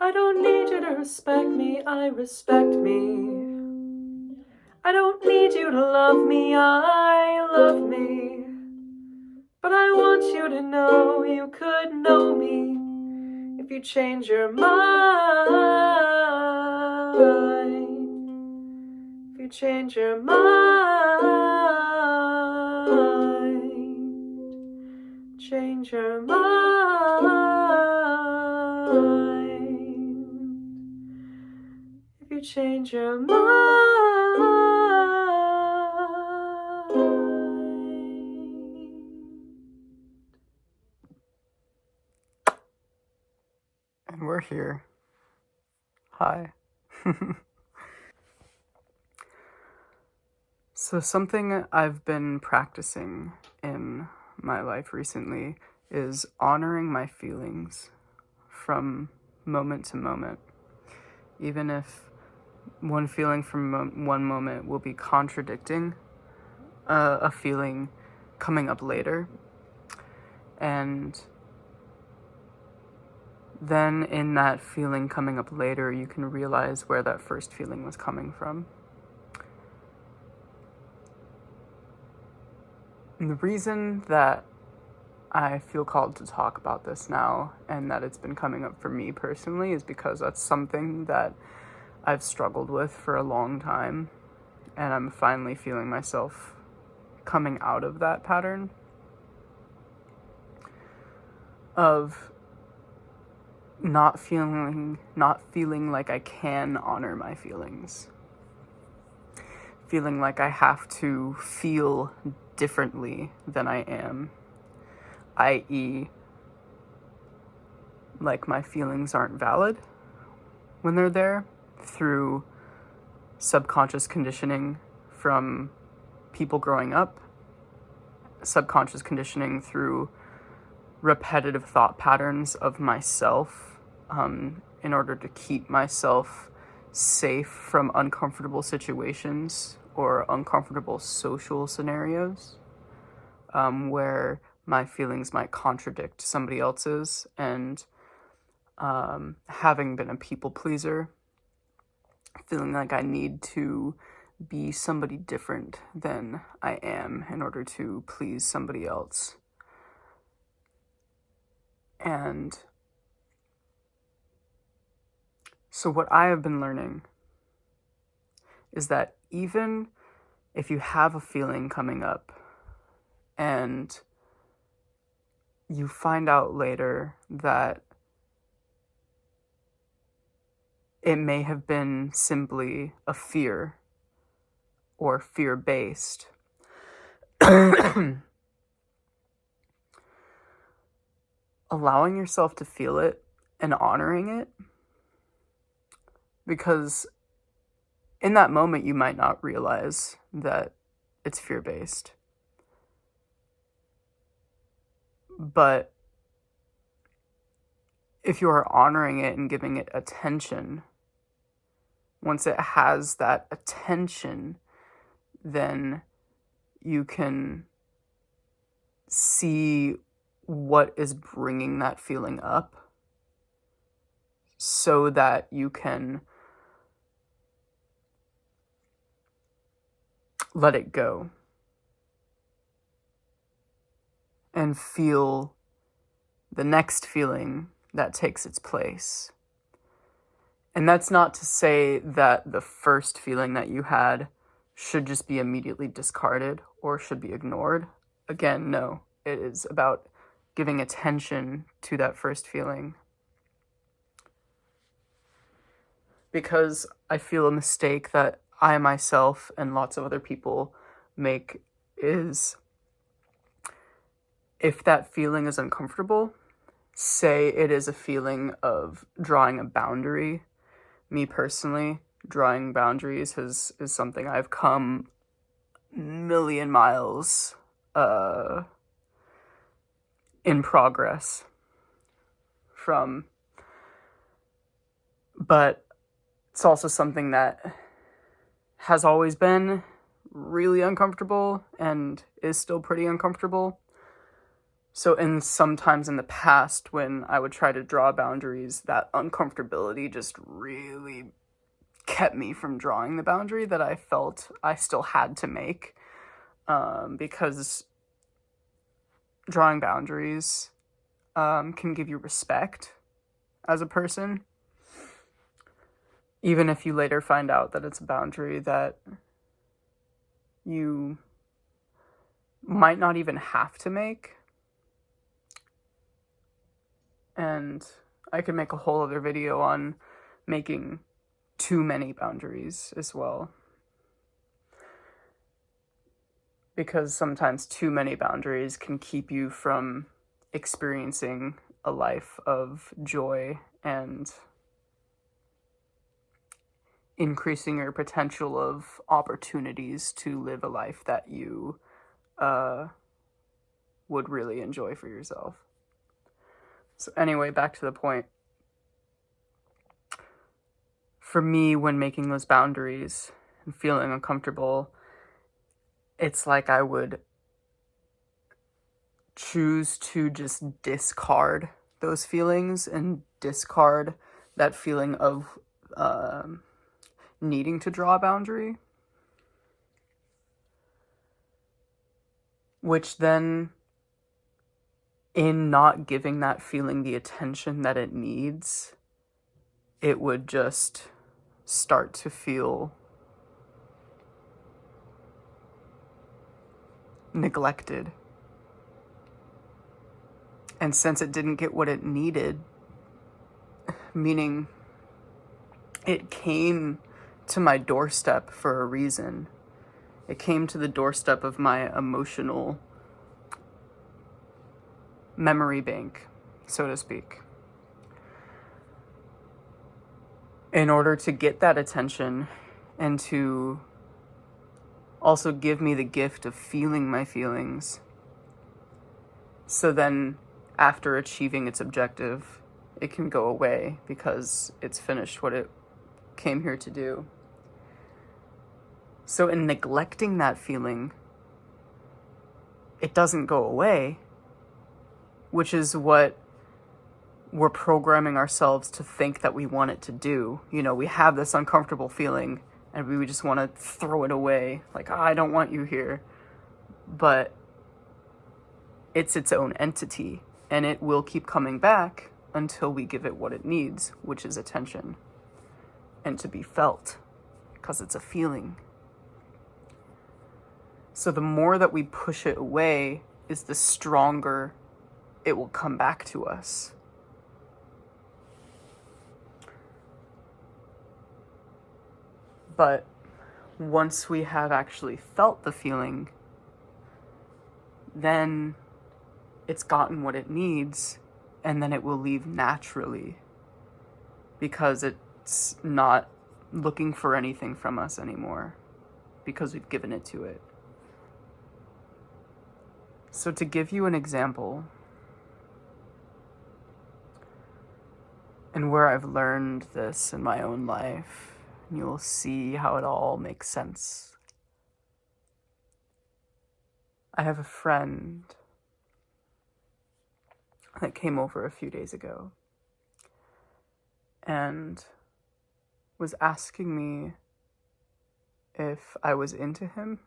I don't need you to respect me, I respect me. I don't need you to love me, I love me. But I want you to know you could know me if you change your mind. If you change your mind. Change your mind. If you change your mind. And we're here. Hi. So something I've been practicing in my life recently is honoring my feelings from moment to moment. Even if one feeling from one moment will be contradicting a feeling coming up later. And then in that feeling coming up later, you can realize where that first feeling was coming from. And the reason that I feel called to talk about this now and that it's been coming up for me personally is because that's something that I've struggled with for a long time, and I'm finally feeling myself coming out of that pattern of not feeling like I can honor my feelings. Feeling like I have to feel differently than I am, i.e., like my feelings aren't valid when they're there, through subconscious conditioning from people growing up, subconscious conditioning through repetitive thought patterns of myself, in order to keep myself safe from uncomfortable situations or uncomfortable social scenarios, where my feelings might contradict somebody else's. And having been a people pleaser, feeling like I need to be somebody different than I am in order to please somebody else. And so what I have been learning is that even if you have a feeling coming up and you find out later that it may have been simply a fear or fear-based, allowing yourself to feel it and honoring it, because in that moment you might not realize that it's fear-based. But if you are honoring it and giving it attention, once it has that attention, then you can see what is bringing that feeling up so that you can let it go and feel the next feeling that takes its place. And that's not to say that the first feeling that you had should just be immediately discarded or should be ignored. Again, no. It is about giving attention to that first feeling. Because I feel a mistake that I myself and lots of other people make is, if that feeling is uncomfortable, say it is a feeling of drawing a boundary. Me personally, drawing boundaries is something I've come a million miles in progress from. But it's also something that has always been really uncomfortable and is still pretty uncomfortable. So sometimes in the past when I would try to draw boundaries, that uncomfortability just really kept me from drawing the boundary that I felt I still had to make. Because drawing boundaries can give you respect as a person, even if you later find out that it's a boundary that you might not even have to make. And I could make a whole other video on making too many boundaries as well. Because sometimes too many boundaries can keep you from experiencing a life of joy and increasing your potential of opportunities to live a life that you would really enjoy for yourself. So anyway, back to the point. For me, when making those boundaries and feeling uncomfortable, it's like I would choose to just discard those feelings and discard that feeling of needing to draw a boundary, which then, in not giving that feeling the attention that it needs, it would just start to feel neglected. And since it didn't get what it needed, meaning it came to my doorstep for a reason, it came to the doorstep of my emotional memory bank, so to speak. In order to get that attention and to also give me the gift of feeling my feelings, so then after achieving its objective, it can go away because it's finished what it came here to do. So in neglecting that feeling, it doesn't go away, which is what we're programming ourselves to think that we want it to do. You know, we have this uncomfortable feeling and we just want to throw it away. Like, I don't want you here. But it's its own entity, and it will keep coming back until we give it what it needs, which is attention and to be felt, because it's a feeling. So the more that we push it away is the stronger it will come back to us. But once we have actually felt the feeling, then it's gotten what it needs, and then it will leave naturally because it's not looking for anything from us anymore because we've given it to it. So to give you an example, and where I've learned this in my own life, you'll see how it all makes sense. I have a friend that came over a few days ago and was asking me if I was into him.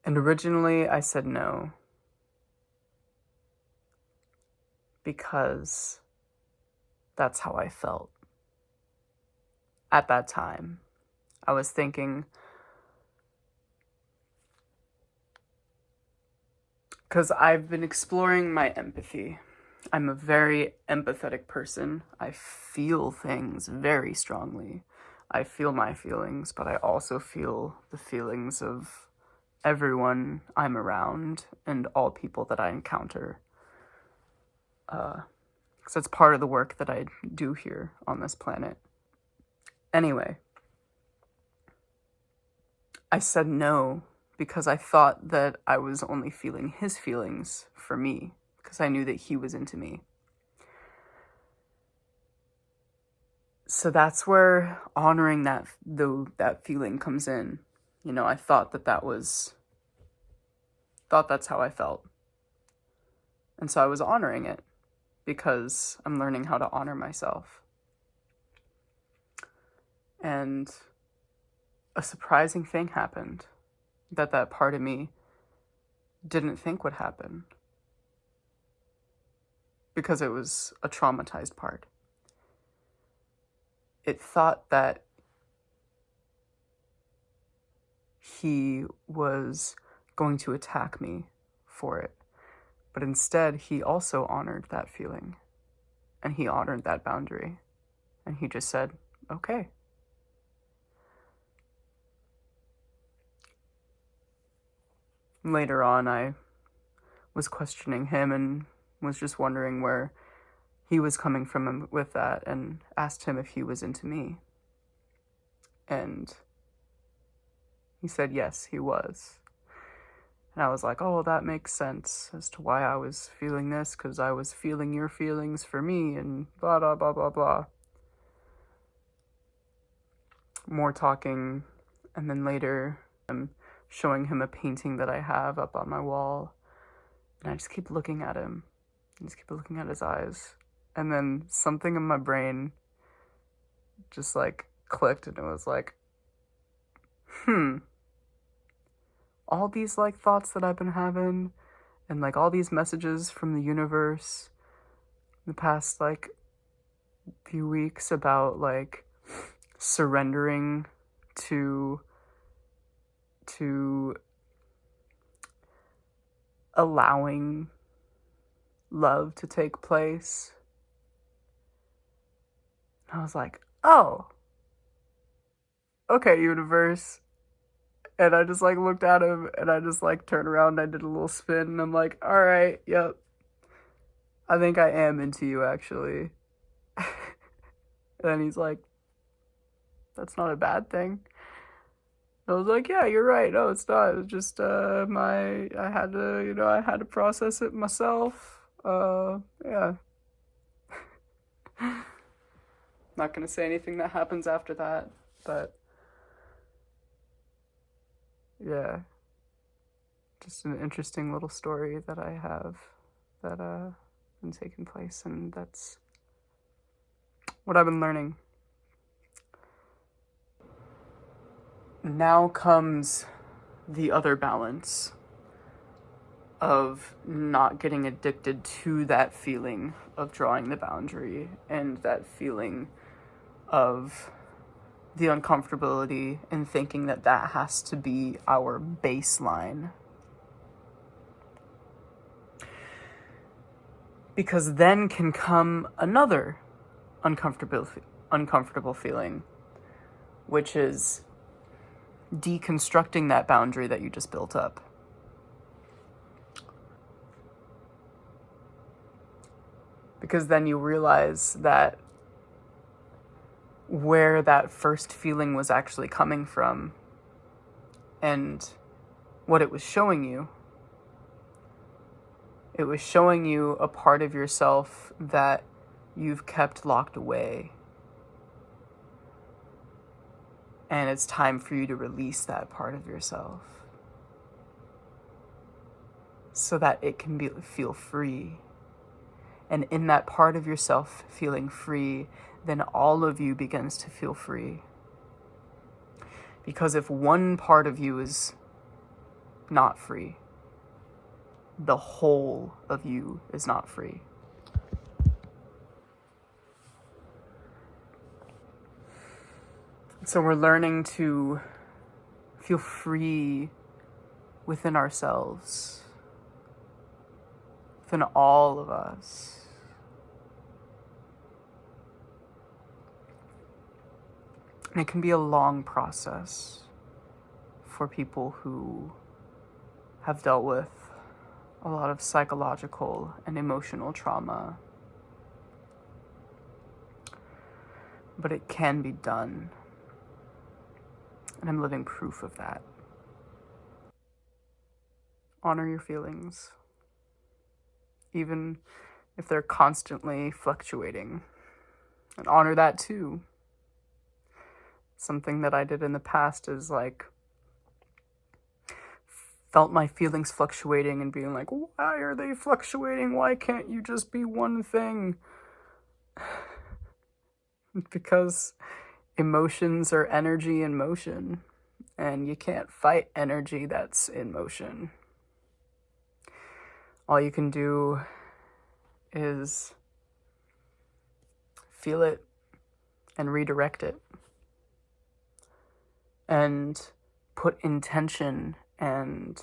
And originally I said no, because that's how I felt at that time. I was thinking, because I've been exploring my empathy. I'm a very empathetic person. I feel things very strongly. I feel my feelings, but I also feel the feelings of everyone I'm around and all people that I encounter. Because that's part of the work that I do here on this planet. Anyway, I said no because I thought that I was only feeling his feelings for me, because I knew that he was into me. So that's where honoring that feeling comes in. You know, I thought that's how I felt. And so I was honoring it because I'm learning how to honor myself. And a surprising thing happened that part of me didn't think would happen, because it was a traumatized part. It thought that he was going to attack me for it. But instead, he also honored that feeling. And he honored that boundary. And he just said, okay. Later on, I was questioning him and was just wondering where he was coming from with that, and asked him if he was into me. And he said yes, he was. And I was like, oh, well, that makes sense as to why I was feeling this, because I was feeling your feelings for me, and blah, blah, blah, blah, blah. More talking, and then later I'm showing him a painting that I have up on my wall, and I just keep looking at him. I just keep looking at his eyes. And then something in my brain just like clicked, and it was like, all these like thoughts that I've been having, and like all these messages from the universe in the past like few weeks about like surrendering to allowing love to take place. I was like, oh, okay, universe. And I just like looked at him, and I just like turned around and I did a little spin, and I'm like, all right, yep, I think I am into you, actually. And then he's like, that's not a bad thing. And I was like, yeah, you're right. No, it's not. It's just I had to process it myself. Yeah. Not gonna say anything that happens after that, but yeah, just an interesting little story that I have that been taking place, and that's what I've been learning. Now comes the other balance of not getting addicted to that feeling of drawing the boundary, and that feeling of the uncomfortability, and thinking that that has to be our baseline. Because then can come another uncomfortable feeling, which is deconstructing that boundary that you just built up. Because then you realize that where that first feeling was actually coming from, and what it was showing you, it was showing you a part of yourself that you've kept locked away. And it's time for you to release that part of yourself so that it can feel free. And in that part of yourself feeling free, then all of you begins to feel free. Because if one part of you is not free, the whole of you is not free. So we're learning to feel free within ourselves, within all of us. And it can be a long process for people who have dealt with a lot of psychological and emotional trauma. But it can be done. And I'm living proof of that. Honor your feelings, even if they're constantly fluctuating. And honor that too. Something that I did in the past is like felt my feelings fluctuating and being like, why are they fluctuating? Why can't you just be one thing? Because emotions are energy in motion, and you can't fight energy that's in motion. All you can do is feel it and redirect it, and put intention and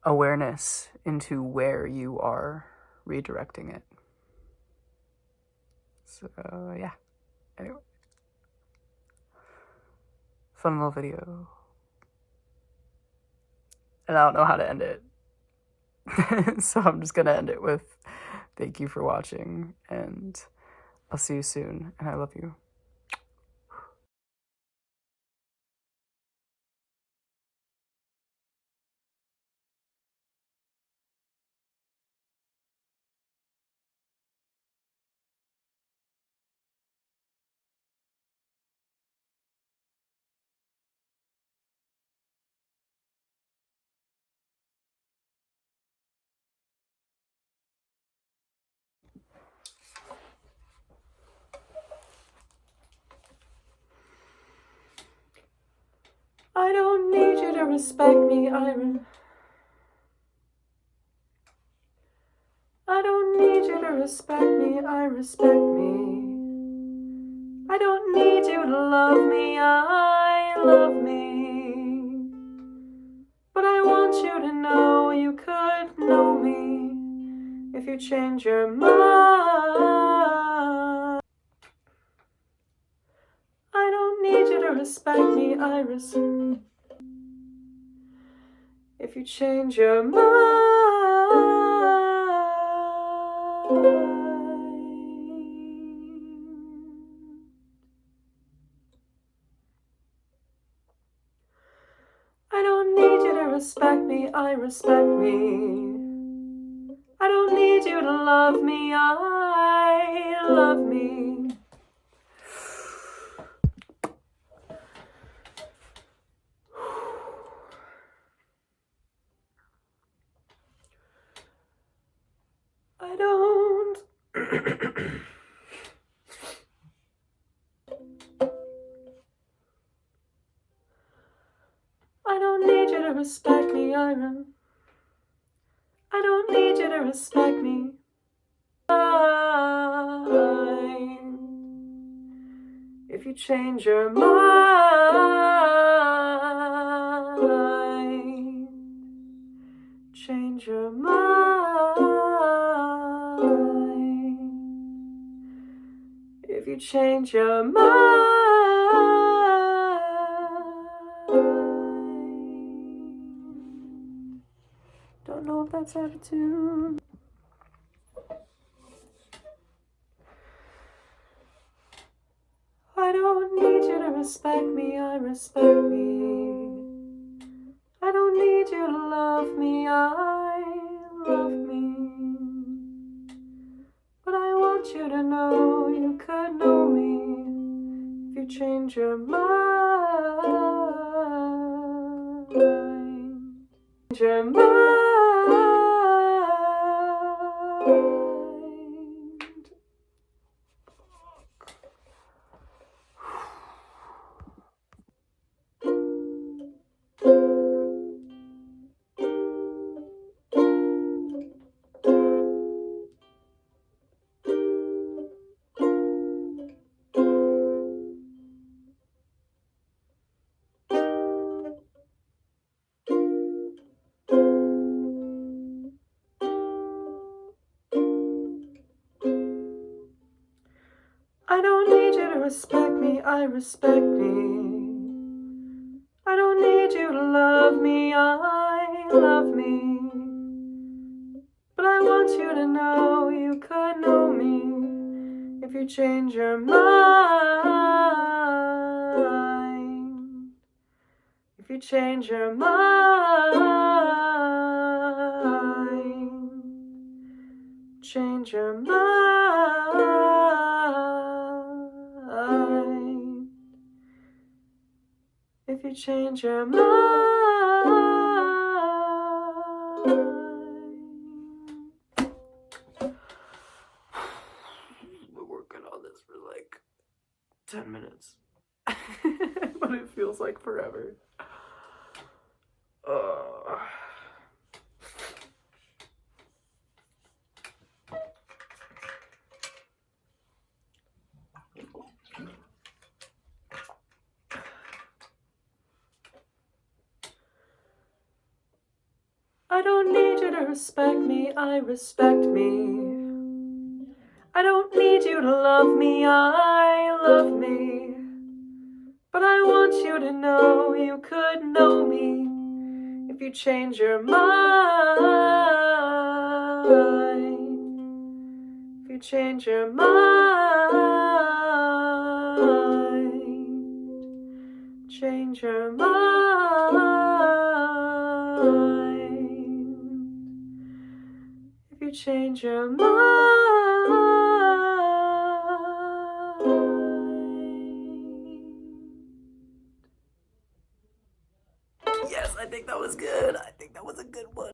awareness into where you are redirecting it. So, yeah. Anyway. Fun little video. And I don't know how to end it. So I'm just gonna end it with thank you for watching, and I'll see you soon, and I love you. I don't need you to respect me, I don't need you to respect me, I respect me. I don't need you to love me, I love me. But I want you to know you could know me if you change your mind. I don't need you to respect me, I respect. If you change your mind. I don't need you to respect me, I respect me. I don't need you to love me, I love me. I don't. I don't need you to respect me, I don't need you to respect me. If you change your mind, change your mind. If you change your mind. Don't know if that's out of tune. I don't need you to respect me, I respect me. I don't need you to love me, I love me. But I want you to know you could know me if you change your mind. Change your mind. I don't need you to respect me, I respect me. I don't need you to love me, I love me. But I want you to know you could know me if you change your mind. If you change your mind. Change your mind. If you change your mind. We're working on this for like 10 minutes. But it feels like forever. I don't need you to respect me, I respect me. I don't need you to love me, I love me. But I want you to know you could know me if you change your mind. If you change your mind. Change your mind. If you change your mind. Yes, I think that was good. I think that was a good one.